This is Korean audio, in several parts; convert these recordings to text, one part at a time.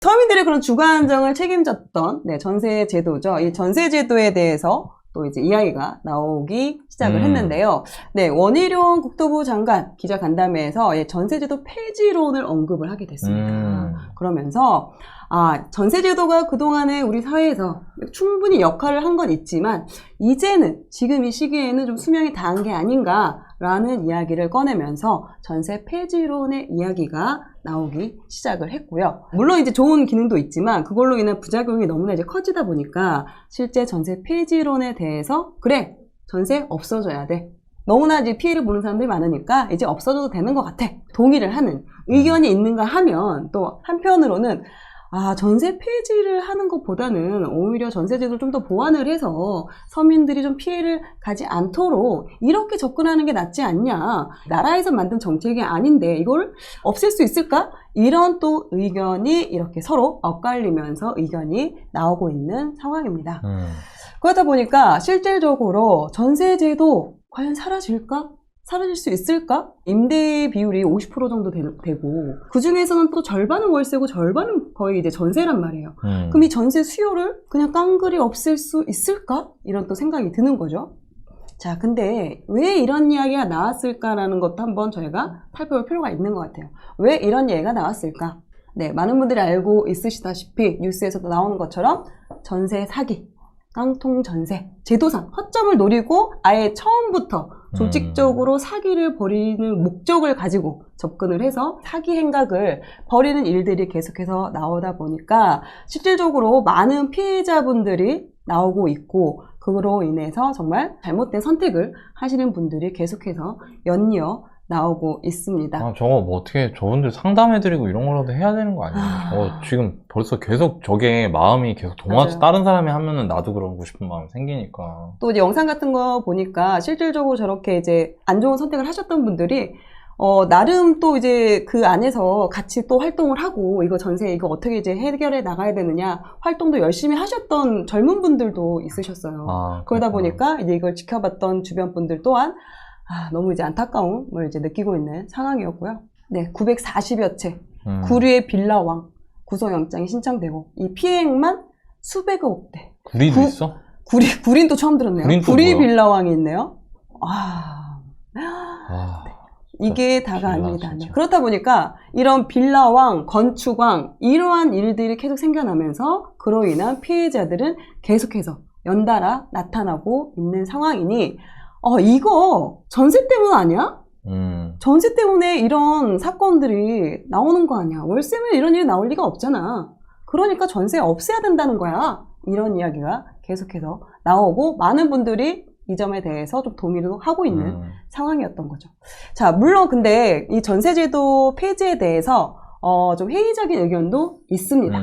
서민들의 그런 주거 안정을 책임졌던 전세 제도죠. 이 전세 제도에 대해서 또 이제 이야기가 나오기 시작을 했는데요. 원희룡 국토부 장관 기자간담회에서 전세제도 폐지론을 언급을 하게 됐습니다. 그러면서 전세제도가 그동안에 우리 사회에서 충분히 역할을 한 건 있지만 이제는 지금 이 시기에는 좀 수명이 다한 게 아닌가라는 이야기를 꺼내면서 전세 폐지론의 이야기가 나오기 시작을 했고요. 물론 이제 좋은 기능도 있지만 그걸로 인한 부작용이 너무나 이제 커지다 보니까 실제 전세 폐지론에 대해서 그래, 전세 없어져야 돼. 너무나 이제 피해를 보는 사람들이 많으니까 이제 없어져도 되는 것 같아. 동의를 하는 의견이 있는가 하면 또 한편으로는 전세 폐지를 하는 것보다는 오히려 전세제도를 좀 더 보완을 해서 서민들이 좀 피해를 가지 않도록 이렇게 접근하는 게 낫지 않냐. 나라에서 만든 정책이 아닌데 이걸 없앨 수 있을까? 이런 또 의견이 이렇게 서로 엇갈리면서 의견이 나오고 있는 상황입니다. 그렇다 보니까 실질적으로 전세제도 과연 사라질까? 사라질 수 있을까? 임대 비율이 50% 정도 되고 그 중에서는 또 절반은 월세고 절반은 거의 이제 전세란 말이에요. 그럼 이 전세 수요를 그냥 깡그리 없앨 수 있을까? 이런 또 생각이 드는 거죠. 자, 근데 왜 이런 이야기가 나왔을까라는 것도 한번 저희가 살펴볼 필요가 있는 것 같아요. 왜 이런 얘기가 나왔을까? 많은 분들이 알고 있으시다시피 뉴스에서도 나오는 것처럼 전세 사기, 깡통 전세, 제도상 허점을 노리고 아예 처음부터 조직적으로 사기를 벌이는 목적을 가지고 접근을 해서 사기 행각을 벌이는 일들이 계속해서 나오다 보니까 실질적으로 많은 피해자분들이 나오고 있고 그로 인해서 정말 잘못된 선택을 하시는 분들이 계속해서 연이어 나오고 있습니다. 저거 뭐 어떻게 저분들 상담해드리고 이런 거라도 해야 되는 거 아니에요? 지금 벌써 계속 저게 마음이 계속 다른 사람이 하면은 나도 그러고 싶은 마음이 생기니까. 또 이제 영상 같은 거 보니까 실질적으로 저렇게 이제 안 좋은 선택을 하셨던 분들이 나름 또 이제 그 안에서 같이 또 활동을 하고 이거 전세 이거 어떻게 이제 해결해 나가야 되느냐 활동도 열심히 하셨던 젊은 분들도 있으셨어요. 그러다 보니까 이제 이걸 지켜봤던 주변 분들 또한 너무 이제 안타까움을 이제 느끼고 있는 상황이었고요. 940여 채 구리의 빌라왕 구속영장이 신청되고 이 피해액만 수백억 대. 구리도 있어? 구린도 처음 들었네요. 구리 빌라왕이 있네요. 이게 다가 아닙니다. 그렇다 보니까 이런 빌라왕, 건축왕 이러한 일들이 계속 생겨나면서 그로 인한 피해자들은 계속해서 연달아 나타나고 있는 상황이니 이거 전세 때문 아니야? 전세 때문에 이런 사건들이 나오는 거 아니야? 월세면 이런 일이 나올 리가 없잖아. 그러니까 전세 없애야 된다는 거야. 이런 이야기가 계속해서 나오고 많은 분들이 이 점에 대해서 좀 동의를 하고 있는 상황이었던 거죠. 자, 물론 근데 이 전세제도 폐지에 대해서 좀 회의적인 의견도 있습니다.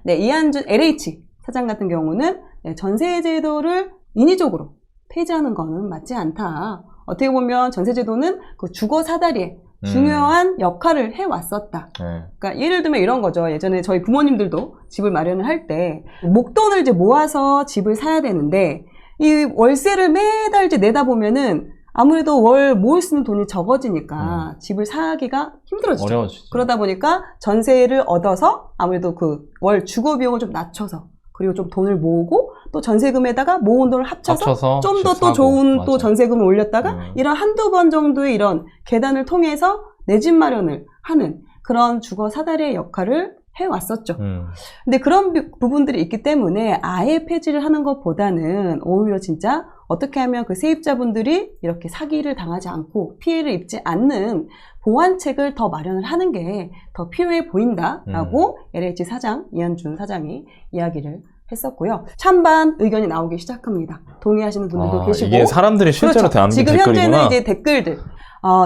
이한준 LH 사장 같은 경우는 전세제도를 인위적으로 폐지하는 거는 맞지 않다. 어떻게 보면 전세제도는 그 주거 사다리에 중요한 역할을 해왔었다. 그러니까 예를 들면 이런 거죠. 예전에 저희 부모님들도 집을 마련을 할 때 목돈을 이제 모아서 집을 사야 되는데 이 월세를 매달 이제 내다 보면은 아무래도 월 모을 수 있는 돈이 적어지니까 집을 사기가 힘들어지죠. 어려워지죠. 그러다 보니까 전세를 얻어서 아무래도 그 월 주거 비용을 좀 낮춰서 그리고 좀 돈을 모으고 또 전세금에다가 모은 돈을 합쳐서 좀 더 또 좋은 또 전세금을 올렸다가 이런 한두 번 정도의 이런 계단을 통해서 내 집 마련을 하는 그런 주거 사다리의 역할을 해왔었죠. 근데 그런 부분들이 있기 때문에 아예 폐지를 하는 것보다는 오히려 진짜 어떻게 하면 그 세입자분들이 이렇게 사기를 당하지 않고 피해를 입지 않는 보완책을 더 마련을 하는 게 더 필요해 보인다라고 LH 사장 이한준 사장이 이야기를 했었고요. 찬반 의견이 나오기 시작합니다. 동의하시는 분들도 계시고 이게 사람들이 실제로 그렇죠. 남긴 지금 댓글이구나. 현재는 이제 댓글들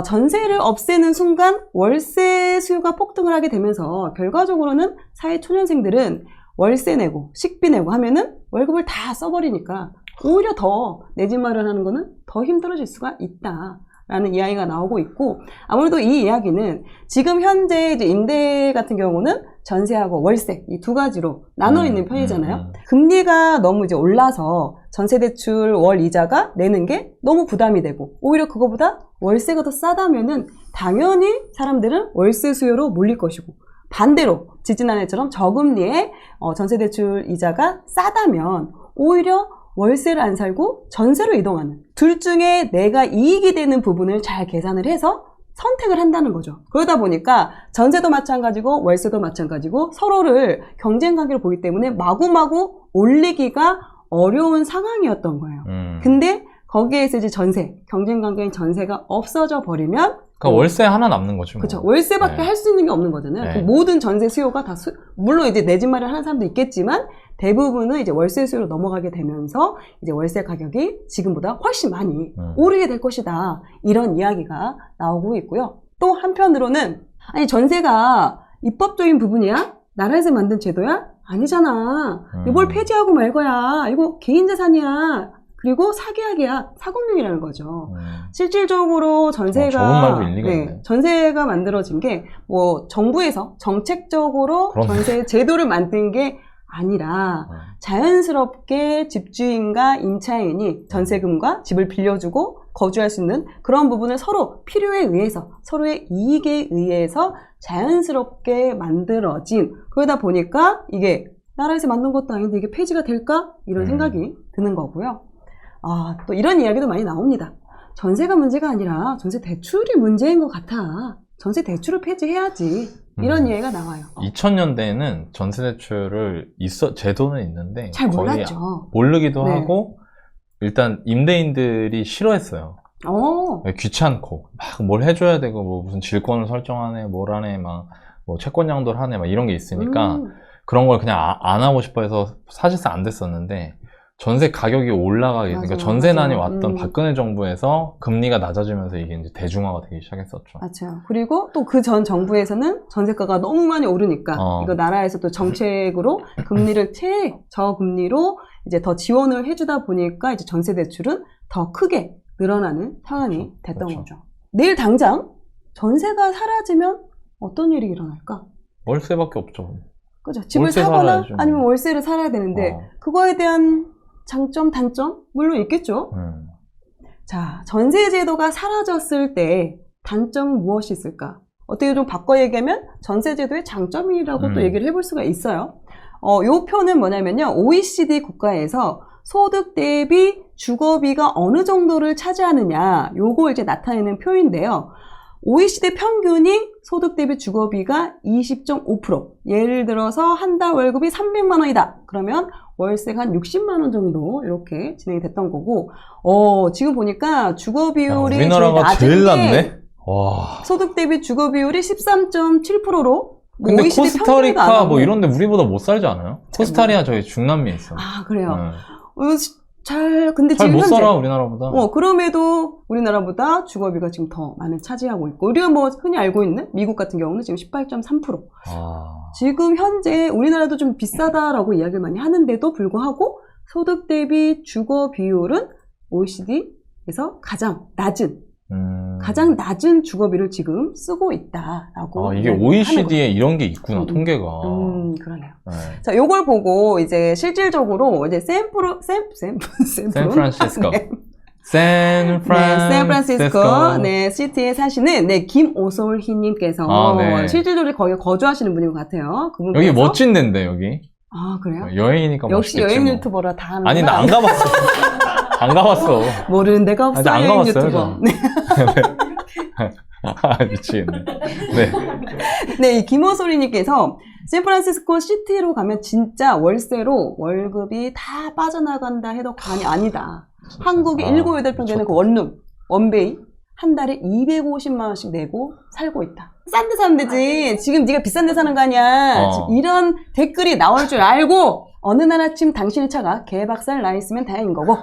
전세를 없애는 순간 월세 수요가 폭등을 하게 되면서 결과적으로는 사회 초년생들은 월세 내고 식비 내고 하면은 월급을 다 써버리니까 오히려 더 내 집 마련하는 거는 더 힘들어질 수가 있다. 라는 이야기가 나오고 있고 아무래도 이 이야기는 지금 현재 이제 임대 같은 경우는 전세하고 월세 이 두 가지로 나눠 있는 편이잖아요. 금리가 너무 이제 올라서 전세대출 월 이자가 내는 게 너무 부담이 되고 오히려 그거보다 월세가 더 싸다면은 당연히 사람들은 월세 수요로 몰릴 것이고 반대로 지지난해처럼 저금리에 전세대출 이자가 싸다면 오히려 월세를 안 살고 전세로 이동하는 둘 중에 내가 이익이 되는 부분을 잘 계산을 해서 선택을 한다는 거죠. 그러다 보니까 전세도 마찬가지고 월세도 마찬가지고 서로를 경쟁 관계로 보기 때문에 마구마구 올리기가 어려운 상황이었던 거예요. 근데 거기에서 이제 전세, 경쟁 관계인 전세가 없어져 버리면 그러니까 월세 하나 남는 거죠. 뭐. 그렇죠. 월세밖에 네. 할 수 있는 게 없는 거잖아요. 네. 그 모든 전세 수요가 다 물론 이제 내 집 마련하는 사람도 있겠지만 대부분은 이제 월세 수요로 넘어가게 되면서 이제 월세 가격이 지금보다 훨씬 많이 오르게 될 것이다. 이런 이야기가 나오고 있고요. 또 한편으로는 아니 전세가 입법적인 부분이야? 나라에서 만든 제도야? 아니잖아. 이걸 폐지하고 말 거야. 이거 개인 자산이야. 그리고 사계약이야. 사금융이라는 거죠. 실질적으로 전세가 저분 말도 일리가 있네. 전세가 만들어진 게 뭐 정부에서 정책적으로 그럼. 전세 제도를 만든 게 아니라 자연스럽게 집주인과 임차인이 전세금과 집을 빌려주고 거주할 수 있는 그런 부분을 서로 필요에 의해서 서로의 이익에 의해서 자연스럽게 만들어진 그러다 보니까 이게 나라에서 만든 것도 아닌데 이게 폐지가 될까? 이런 생각이 드는 거고요. 아, 또 이런 이야기도 많이 나옵니다. 전세가 문제가 아니라 전세 대출이 문제인 것 같아. 전세 대출을 폐지해야지. 이런 이야기가 나와요. 2000년대에는 전세대출을 제도는 있는데 잘 거의 몰랐죠. 모르기도 네. 하고 일단 임대인들이 싫어했어요. 어, 귀찮고 막 뭘 해줘야 되고 뭐 무슨 질권을 설정하네 뭘 하네 막 뭐 채권 양도를 하네 막 이런 게 있으니까 그런 걸 그냥 안 하고 싶어 해서 사실상 안 됐었는데 전세 가격이 올라가게 그러니까 맞아, 전세난이 맞아. 왔던 박근혜 정부에서 금리가 낮아지면서 이게 이제 대중화가 되기 시작했었죠. 맞아요. 그리고 또 그 전 정부에서는 전세가가 너무 많이 오르니까 이거 나라에서 또 정책으로 금리를 저금리로 이제 더 지원을 해주다 보니까 이제 전세 대출은 더 크게 늘어나는 상황이 됐던 그렇죠. 거죠. 내일 당장 전세가 사라지면 어떤 일이 일어날까? 월세밖에 없죠. 그죠? 집을 월세 사거나 살아야죠. 아니면 월세를 살아야 되는데 그거에 대한 장점, 단점 물론 있겠죠. 자, 전세 제도가 사라졌을 때 단점은 무엇이 있을까? 어떻게 좀 바꿔 얘기하면 전세 제도의 장점이라고 또 얘기를 해볼 수가 있어요. 요 표는 뭐냐면요. OECD 국가에서 소득 대비 주거비가 어느 정도를 차지하느냐 요거 이제 나타내는 표인데요. OECD 평균이 소득 대비 주거비가 20.5%. 예를 들어서 한 달 월급이 300만 원이다. 그러면 월세가 한 60만 원 정도 이렇게 진행이 됐던 거고 지금 보니까 주거 비율이 우리나라가 제일 낮네? 와. 소득 대비 주거 비율이 13.7%로 근데 코스타리카 뭐 이런데 우리보다 못 살지 않아요? 코스타리카 저기 중남미에 있어. 아, 그래요? 네. 근데 잘 지금 못 현재 살아 우리나라보다. 그럼에도 우리나라보다 주거비가 지금 더 많이 차지하고 있고 우리가 뭐 흔히 알고 있는 미국 같은 경우는 지금 18.3%. 지금 현재 우리나라도 좀 비싸다라고 이야기를 많이 하는데도 불구하고 소득 대비 주거 비율은 OECD에서 가장 낮은 주거비를 지금 쓰고 있다라고. 이게 OECD에 이런 게 있구나, 통계가. 그러네요. 네. 자, 요걸 보고 이제 실질적으로 이제 샌프란시스코. 네. 샌프란시스코. 네, 시티에 사시는 김오솔희님께서 네. 실질적으로 거기 거주하시는 분인 것 같아요. 여기 멋진 데인데 여기. 아, 그래요? 여행이니까 역시 멋있겠지, 여행 뭐. 유튜버라 다 하는 아니 나 안 가봤어. 안 가봤어. 모르는 데가 없어요. 안 여행 가봤어요, 유튜버. 미치겠네. 네. 네, 이 김호솔이님께서 샌프란시스코 시티로 가면 진짜 월세로 월급이 다 빠져나간다 해도 과언이 아니다. 한국에 7, 8평 되는 그 원룸, 원베이 한 달에 250만 원씩 내고 살고 있다. 싼 데 사면 되지. 지금 네가 비싼 데 사는 거 아니야. 이런 댓글이 나올 줄 알고 어느 날 아침 당신의 차가 개박살 나 있으면 다행인 거고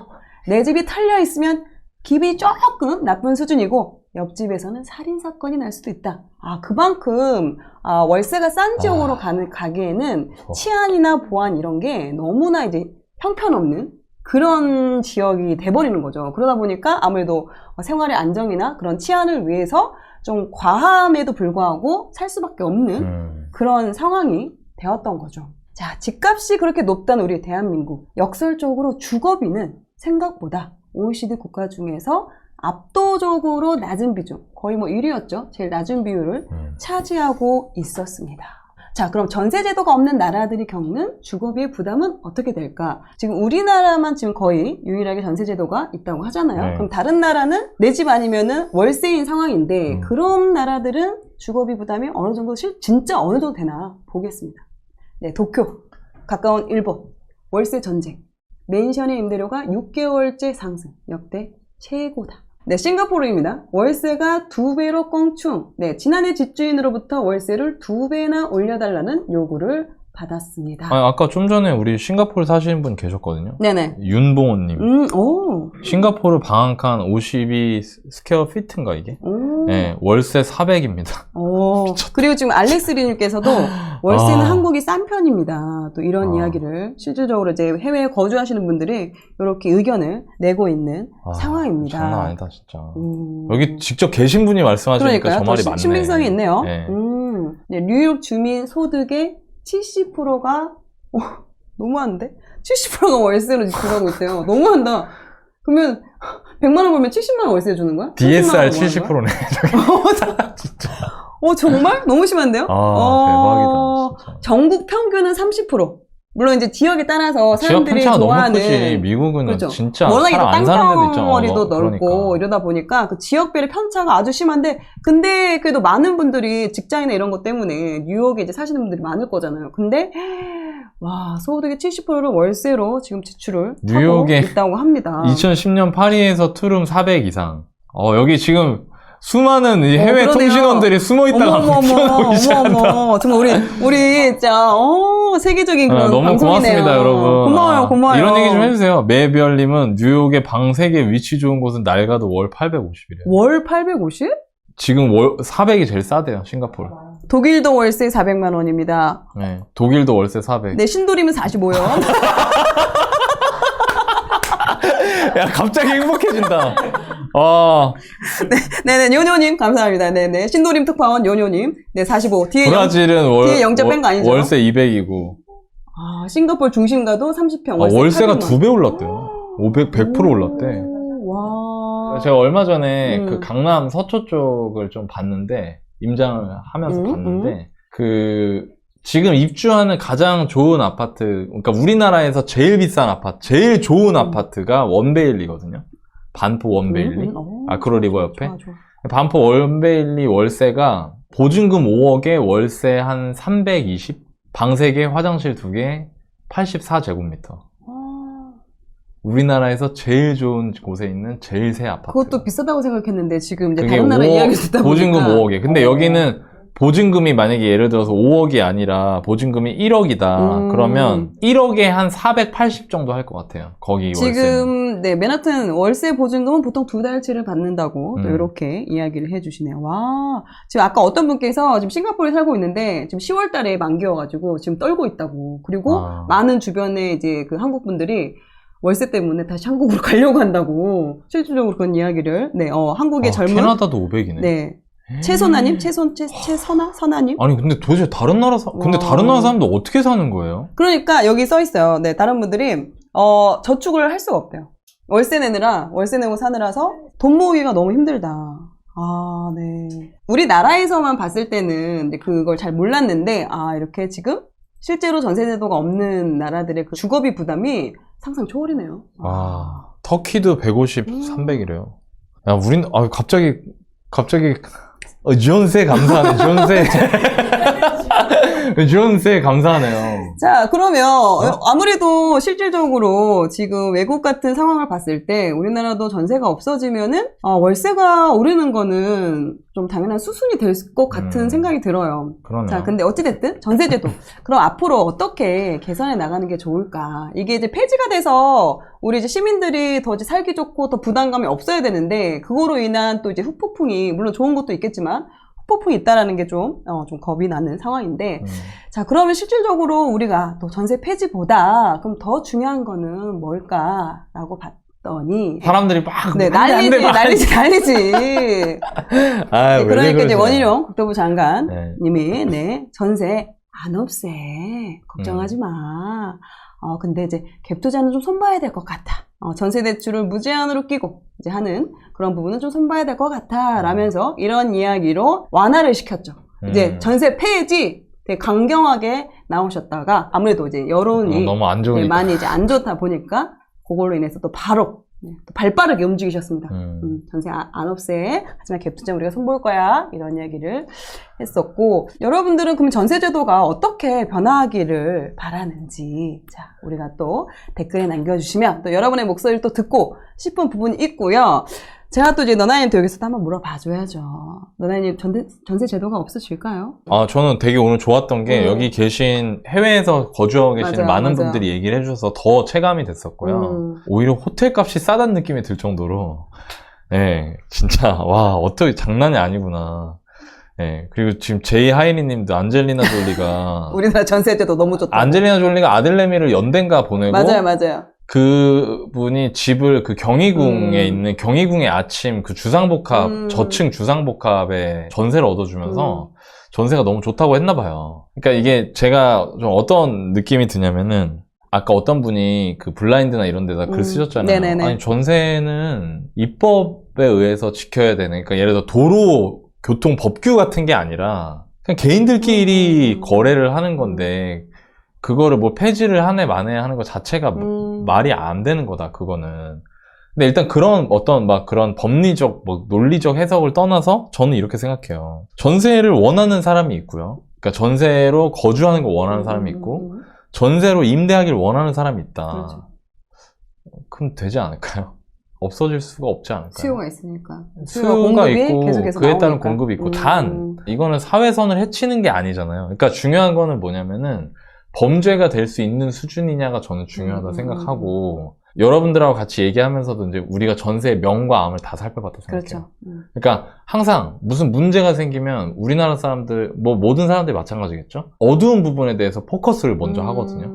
내 집이 털려 있으면 기분이 조금 나쁜 수준이고 옆집에서는 살인사건이 날 수도 있다. 그만큼 월세가 싼 지역으로 가기에는 치안이나 보안 이런 게 너무나 이제 형편없는 그런 지역이 돼버리는 거죠. 그러다 보니까 아무래도 생활의 안정이나 그런 치안을 위해서 좀 과함에도 불구하고 살 수밖에 없는 그런 상황이 되었던 거죠. 자, 집값이 그렇게 높다는 우리 대한민국. 역설적으로 주거비는 생각보다 OECD 국가 중에서 압도적으로 낮은 비중, 거의 뭐 1위였죠. 제일 낮은 비율을 차지하고 있었습니다. 자, 그럼 전세제도가 없는 나라들이 겪는 주거비의 부담은 어떻게 될까? 지금 우리나라만 지금 거의 유일하게 전세제도가 있다고 하잖아요. 네. 그럼 다른 나라는 내 집 아니면은 월세인 상황인데 그런 나라들은 주거비 부담이 어느 정도 진짜 어느 정도 되나 보겠습니다. 네, 도쿄, 가까운 일본, 월세 전쟁, 맨션의 임대료가 6개월째 상승, 역대 최고다. 네, 싱가포르입니다. 월세가 2배로 껑충. 네, 지난해 집주인으로부터 월세를 2배나 올려달라는 요구를 받았습니다. 아까 좀 전에 우리 싱가포르 사시는 분 계셨거든요. 네네. 윤봉호님. 오. 싱가포르 방 한 칸 52 스퀘어 피트인가 이게? 오. 네, 월세 400입니다. 오. 그리고 지금 알렉스리님께서도 월세는 한국이 싼 편입니다. 또 이런 이야기를 실질적으로 이제 해외에 거주하시는 분들이 이렇게 의견을 내고 있는 상황입니다. 장난 아니다 진짜. 여기 직접 계신 분이 말씀하시니까 저 말이 맞네. 신빙성이 있네요. 네. 네, 뉴욕 주민 소득의 70%가 너무한데? 70%가 월세로 지출하고 있대요. 너무한다. 그러면 100만 원 벌면 70만 원 월세 주는 거야? DSR 70%네. 진짜. 정말? 너무 심한데요? 대박이다. 진짜. 전국 평균은 30%. 물론 이제 지역에 따라서 지역 사람들이 편차가 좋아하는 너무 크지. 미국은 그렇죠. 진짜 워낙에 사람 안 사는 데도 있잖아. 땅덩어리도 넓고 그러니까. 이러다 보니까 그 지역별의 편차가 아주 심한데 근데 그래도 많은 분들이 직장이나 이런 것 때문에 뉴욕에 이제 사시는 분들이 많을 거잖아요. 근데 와 소득의 70%를 월세로 지금 지출을 뉴욕에 하고 있다고 합니다. 2010년 파리에서 투룸 400 이상. 여기 지금 수많은 이 해외 그러네요. 통신원들이 숨어있다가 뛰어나오기 시작한다. 정말 우리 진짜 세계적인 그런 너무 방송이네요. 고맙습니다, 여러분. 고마워요. 이런 얘기 좀 해주세요. 매별님은 뉴욕의 방 3개 위치 좋은 곳은 낡아도 월 850이래요. 월 850? 지금 월 400이 제일 싸대요, 싱가포르. 독일도 월세 400만 원입니다. 네, 독일도 월세 400. 네, 신도림은 45요. 야, 갑자기 행복해진다. 네네, 요뇨님, 감사합니다. 네네. 신도림 특파원 요뇨님. 네, 45. 뒤에 브라질은 뒤에 0점 뺀 거 아니죠? 월세 200이고. 싱가포르 중심가도 30평. 월세가 2배 올랐대요. 100% 올랐대. 와. 제가 얼마 전에 그 강남 서초 쪽을 좀 봤는데, 임장을 하면서 봤는데, 지금 입주하는 가장 좋은 아파트, 그러니까 우리나라에서 제일 비싼 아파트, 제일 좋은 아파트가 원베일리거든요. 반포 원베일리. 아크로 리버 옆에. 좋아. 반포 원베일리 월세가 보증금 5억에 월세 한 320? 방 3개, 화장실 2개, 84제곱미터. 우리나라에서 제일 좋은 곳에 있는 제일 새 아파트. 그것도 비싸다고 생각했는데 지금 이제 다른 나라 이야기 듣다 보니까 보증금 5억에. 근데 여기는 보증금이 만약에 예를 들어서 5억이 아니라 보증금이 1억이다. 그러면 1억에 한 480 정도 할 것 같아요. 거기 월세는. 지금 네 맨하튼 월세 보증금은 보통 2달치를 받는다고 또 이렇게 이야기를 해주시네요. 와 지금 아까 어떤 분께서 지금 싱가포르에 살고 있는데 지금 10월 달에 만기여가지고 지금 떨고 있다고. 그리고 많은 주변에 이제 그 한국 분들이 월세 때문에 다시 한국으로 가려고 한다고 실질적으로 그런 이야기를 한국의 젊은 캐나다도 500이네. 네. 최선아님? 선아님? 아니, 근데 도대체 다른 나라 근데 다른 나라 사람도 어떻게 사는 거예요? 그러니까 여기 써 있어요. 네, 다른 분들이, 저축을 할 수가 없대요. 월세 내고 사느라서 돈 모으기가 너무 힘들다. 네. 우리나라에서만 봤을 때는 그걸 잘 몰랐는데, 이렇게 지금 실제로 전세제도가 없는 나라들의 그 주거비 부담이 상상 초월이네요. 터키도 150, 300이래요. 야, 우린, 갑자기, 존세 감사하네, 존세. 존세 감사하네요. 자, 그러면 아무래도 실질적으로 지금 외국 같은 상황을 봤을 때 우리나라도 전세가 없어지면은 월세가 오르는 거는 좀 당연한 수순이 될 것 같은 생각이 들어요. 그러네요. 자, 근데 어찌됐든 전세제도. 그럼 앞으로 어떻게 개선해 나가는 게 좋을까? 이게 이제 폐지가 돼서 우리 이제 시민들이 더 이제 살기 좋고 더 부담감이 없어야 되는데 그거로 인한 또 이제 후폭풍이 물론 좋은 것도 있겠지만 후폭풍이 있다라는 게 좀 겁이 나는 상황인데 자 그러면 실질적으로 우리가 또 전세 폐지보다 그럼 더 중요한 거는 뭘까라고 봤더니 사람들이 막 난리지 그러니까 이제 원희룡 국토부 장관님이 전세 안 없애 걱정하지 마. 근데 이제 갭 투자는 좀 손봐야 될 것 같아. 전세 대출을 무제한으로 끼고 이제 하는 그런 부분은 좀 손봐야 될 것 같아. 라면서 이런 이야기로 완화를 시켰죠. 이제 전세 폐지 되게 강경하게 나오셨다가 아무래도 이제 여론이 너무 안 좋으니까. 많이 이제 안 좋다 보니까 그걸로 인해서 또 바로 또 발빠르게 움직이셨습니다. 전세 안 없애. 하지만 갭투자 우리가 손볼 거야. 이런 이야기를 했었고, 여러분들은 그럼 전세제도가 어떻게 변화하기를 바라는지, 자, 우리가 또 댓글에 남겨주시면 또 여러분의 목소리를 또 듣고 싶은 부분이 있고요. 제가 또 이제 너나님도 여기서도 한번 물어봐줘야죠. 너나님 전세 제도가 없어질까요? 저는 되게 오늘 좋았던 게 여기 계신 해외에서 거주하고 계시는 많은 분들이 얘기를 해주셔서 더 체감이 됐었고요. 오히려 호텔 값이 싸다는 느낌이 들 정도로, 네, 진짜 와 어떻게 장난이 아니구나. 네, 그리고 지금 제이 하이리 님도 안젤리나 졸리가 우리나라 전세 제도 너무 좋다. 안젤리나 졸리가 아들내미를 연대인가 보내고 맞아요. 그분이 집을 그 경희궁에 있는 경희궁의 아침 그 주상복합 저층 주상복합에 전세를 얻어주면서 전세가 너무 좋다고 했나 봐요. 그러니까 이게 제가 좀 어떤 느낌이 드냐면은 아까 어떤 분이 그 블라인드나 이런 데다 글 쓰셨잖아요. 네네네. 아니 전세는 입법에 의해서 지켜야 되는, 그러니까 예를 들어 도로 교통 법규 같은 게 아니라 그냥 개인들끼리 거래를 하는 건데 그거를 뭐 폐지를 하네 마네 하는 것 자체가 말이 안 되는 거다, 그거는. 근데 일단 그런 어떤 막 그런 법리적, 뭐 논리적 해석을 떠나서 저는 이렇게 생각해요. 전세를 원하는 사람이 있고요. 그러니까 전세로 거주하는 걸 원하는 사람이 있고, 전세로 임대하기를 원하는 사람이 있다. 그렇죠. 그럼 되지 않을까요? 없어질 수가 없지 않을까요? 수요가 있으니까. 수요가 있고, 계속해서 그에 따른 나오니까. 공급이 있고, 단, 이거는 사회선을 해치는 게 아니잖아요. 그러니까 중요한 거는 뭐냐면은, 범죄가 될 수 있는 수준이냐가 저는 중요하다 생각하고, 여러분들하고 같이 얘기하면서도 이제 우리가 전세의 명과 암을 다 살펴봤다 생각해요. 그렇죠. 그러니까 항상 무슨 문제가 생기면 우리나라 사람들, 뭐 모든 사람들이 마찬가지겠죠? 어두운 부분에 대해서 포커스를 먼저 하거든요.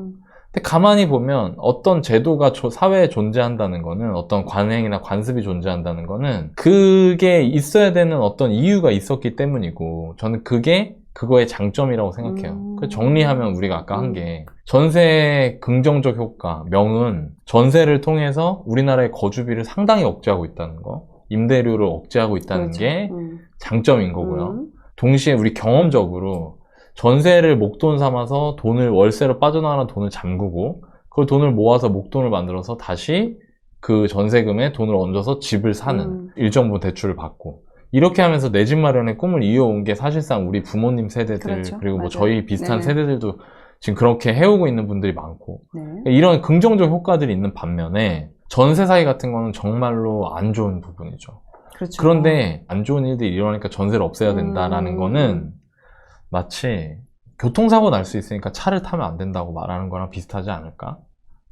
근데 가만히 보면 어떤 제도가 사회에 존재한다는 거는, 어떤 관행이나 관습이 존재한다는 거는 그게 있어야 되는 어떤 이유가 있었기 때문이고, 저는 그게 그거의 장점이라고 생각해요. 그 정리하면 우리가 아까 한 게 전세의 긍정적 효과, 명은 전세를 통해서 우리나라의 거주비를 상당히 억제하고 있다는 거, 임대료를 억제하고 있다는 게 장점인 거고요. 동시에 우리 경험적으로 전세를 목돈 삼아서 돈을 월세로 빠져나가는 돈을 잠그고 그 돈을 모아서 목돈을 만들어서 다시 그 전세금에 돈을 얹어서 집을 사는 일정 부분 대출을 받고, 이렇게 하면서 내 집 마련의 꿈을 이어온 게 사실상 우리 부모님 세대들, 그렇죠. 그리고 뭐 맞아요. 저희 비슷한 네네. 세대들도 지금 그렇게 해오고 있는 분들이 많고, 이런 긍정적 효과들이 있는 반면에 전세 사기 같은 거는 정말로 안 좋은 부분이죠. 그렇죠. 그런데 안 좋은 일들이 일어나니까 전세를 없애야 된다라는 거는 마치 교통사고 날 수 있으니까 차를 타면 안 된다고 말하는 거랑 비슷하지 않을까?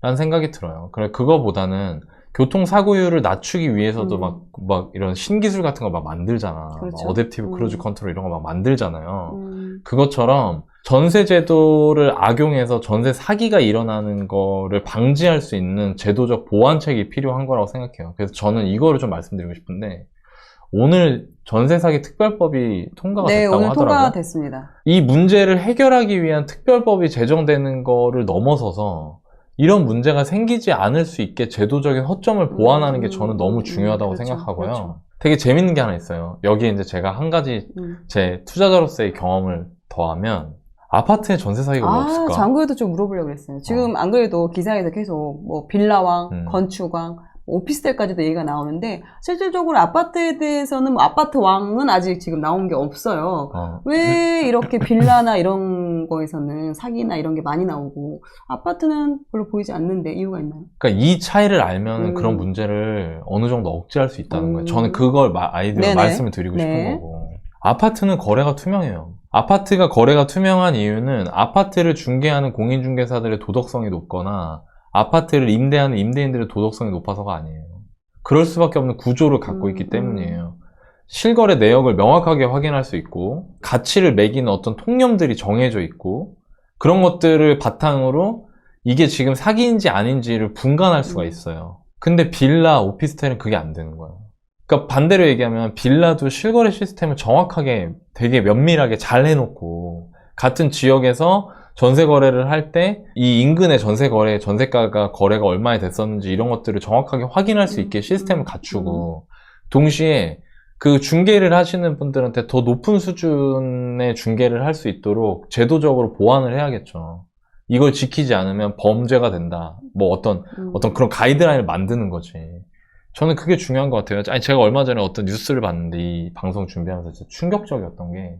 라는 생각이 들어요. 그래, 그거보다는 교통사고율을 낮추기 위해서도 막 이런 신기술 같은 거 막 만들잖아. 그렇죠. 막 어댑티브 크루즈 컨트롤 이런 거 막 만들잖아요. 그것처럼 전세 제도를 악용해서 전세 사기가 일어나는 거를 방지할 수 있는 제도적 보완책이 필요한 거라고 생각해요. 그래서 저는 이거를 좀 말씀드리고 싶은데, 오늘 전세 사기 특별법이 통과가 네, 됐다고 오늘 하더라고요. 통과가 됐습니다. 이 문제를 해결하기 위한 특별법이 제정되는 거를 넘어서서 이런 문제가 생기지 않을 수 있게 제도적인 허점을 보완하는 게 저는 너무 중요하다고 그렇죠, 생각하고요. 그렇죠. 되게 재밌는 게 하나 있어요. 여기에 이제 제가 한 가지 제 투자자로서의 경험을 더하면, 아파트에 전세 사기가 왜 없을까? 저 안 그래도 좀 물어보려고 그랬어요. 지금 안 그래도 기사에서 계속 뭐 빌라왕, 건축왕, 오피스텔까지도 얘기가 나오는데, 실질적으로 아파트에 대해서는 뭐 아파트 왕은 아직 지금 나온 게 없어요. 왜 이렇게 빌라나 이런 거에서는 사기나 이런 게 많이 나오고 아파트는 별로 보이지 않는데 이유가 있나요? 그러니까 이 차이를 알면 그런 문제를 어느 정도 억제할 수 있다는 거예요. 저는 그걸 아이디어 말씀을 드리고 싶은 거고. 아파트는 거래가 투명해요. 아파트가 거래가 투명한 이유는 아파트를 중개하는 공인중개사들의 도덕성이 높거나 아파트를 임대하는 임대인들의 도덕성이 높아서가 아니에요. 그럴 수밖에 없는 구조를 갖고 있기 때문이에요. 실거래 내역을 명확하게 확인할 수 있고, 가치를 매기는 어떤 통념들이 정해져 있고, 그런 것들을 바탕으로 이게 지금 사기인지 아닌지를 분간할 수가 있어요. 근데 빌라, 오피스텔은 그게 안 되는 거예요. 그러니까 반대로 얘기하면 빌라도 실거래 시스템을 정확하게 되게 면밀하게 잘 해놓고, 같은 지역에서 전세 거래를 할 때 이 인근의 전세 거래, 전세가가 거래가 얼마에 됐었는지 이런 것들을 정확하게 확인할 수 있게 시스템을 갖추고, 동시에 그 중개를 하시는 분들한테 더 높은 수준의 중개를 할 수 있도록 제도적으로 보완을 해야겠죠. 이걸 지키지 않으면 범죄가 된다. 뭐 어떤 그런 가이드라인을 만드는 거지. 저는 그게 중요한 것 같아요. 아니, 제가 얼마 전에 어떤 뉴스를 봤는데 이 방송 준비하면서 진짜 충격적이었던 게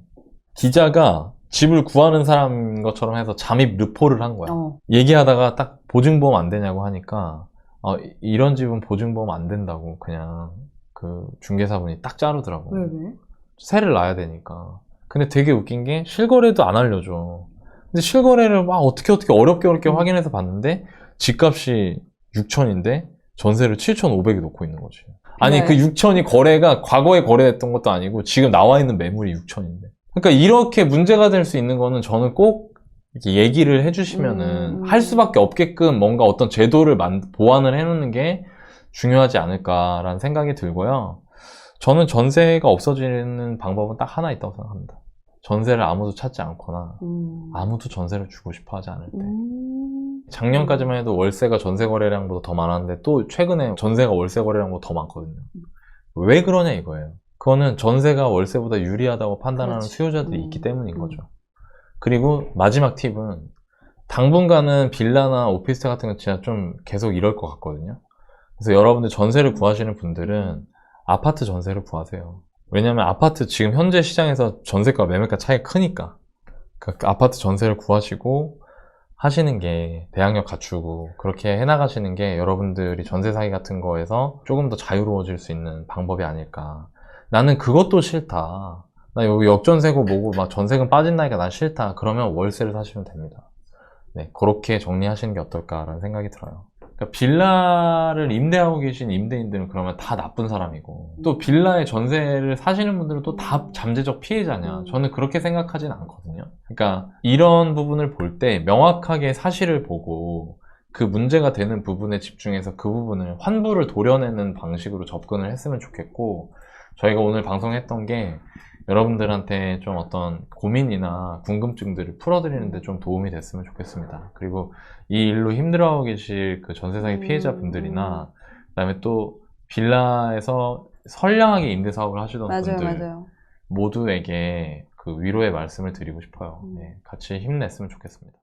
기자가 집을 구하는 사람인 것처럼 해서 잠입 르포를 한 거야. 얘기하다가 딱 보증보험 안 되냐고 하니까 이런 집은 보증보험 안 된다고 그냥 그 중개사분이 딱 자르더라고. 왜? 세를 놔야 되니까. 근데 되게 웃긴 게 실거래도 안 알려줘. 근데 실거래를 막 어떻게 어렵게 확인해서 봤는데 집값이 6천인데 전세를 7,500에 놓고 있는 거지. 아니 네. 그 6천이 거래가 과거에 거래됐던 것도 아니고 지금 나와 있는 매물이 6천인데. 그러니까 이렇게 문제가 될 수 있는 거는 저는 꼭 이렇게 얘기를 해주시면은 할 수밖에 없게끔 뭔가 어떤 제도를 보완을 해놓는 게 중요하지 않을까라는 생각이 들고요. 저는 전세가 없어지는 방법은 딱 하나 있다고 생각합니다. 전세를 아무도 찾지 않거나 아무도 전세를 주고 싶어 하지 않을 때. 작년까지만 해도 월세가 전세 거래량보다 더 많았는데 또 최근에 전세가 월세 거래량보다 더 많거든요. 왜 그러냐 이거예요. 그거는 전세가 월세보다 유리하다고 판단하는 그렇지. 수요자들이 있기 때문인 거죠. 그리고 마지막 팁은 당분간은 빌라나 오피스텔 같은 거 진짜 좀 계속 이럴 것 같거든요. 그래서 여러분들 전세를 구하시는 분들은 아파트 전세를 구하세요. 왜냐면 아파트 지금 현재 시장에서 전세가 매매가 차이가 크니까 그 아파트 전세를 구하시고 하시는 게 대항력 갖추고 그렇게 해나가시는 게 여러분들이 전세 사기 같은 거에서 조금 더 자유로워질 수 있는 방법이 아닐까. 나는 그것도 싫다. 나 여기 역전세고 뭐고 막 전세금 빠진다니까 난 싫다. 그러면 월세를 사시면 됩니다. 네, 그렇게 정리하시는 게 어떨까라는 생각이 들어요. 그러니까 빌라를 임대하고 계신 임대인들은 그러면 다 나쁜 사람이고 또 빌라에 전세를 사시는 분들은 또 다 잠재적 피해자냐. 저는 그렇게 생각하진 않거든요. 그러니까 이런 부분을 볼 때 명확하게 사실을 보고 그 문제가 되는 부분에 집중해서 그 부분을 환부를 도려내는 방식으로 접근을 했으면 좋겠고 저희가 오늘 방송했던 게 여러분들한테 좀 어떤 고민이나 궁금증들을 풀어드리는데 좀 도움이 됐으면 좋겠습니다. 그리고 이 일로 힘들어하고 계실 그 전세 사기 피해자분들이나 그다음에 또 빌라에서 선량하게 임대 사업을 하시던 분들 모두에게 그 위로의 말씀을 드리고 싶어요. 네, 같이 힘냈으면 좋겠습니다.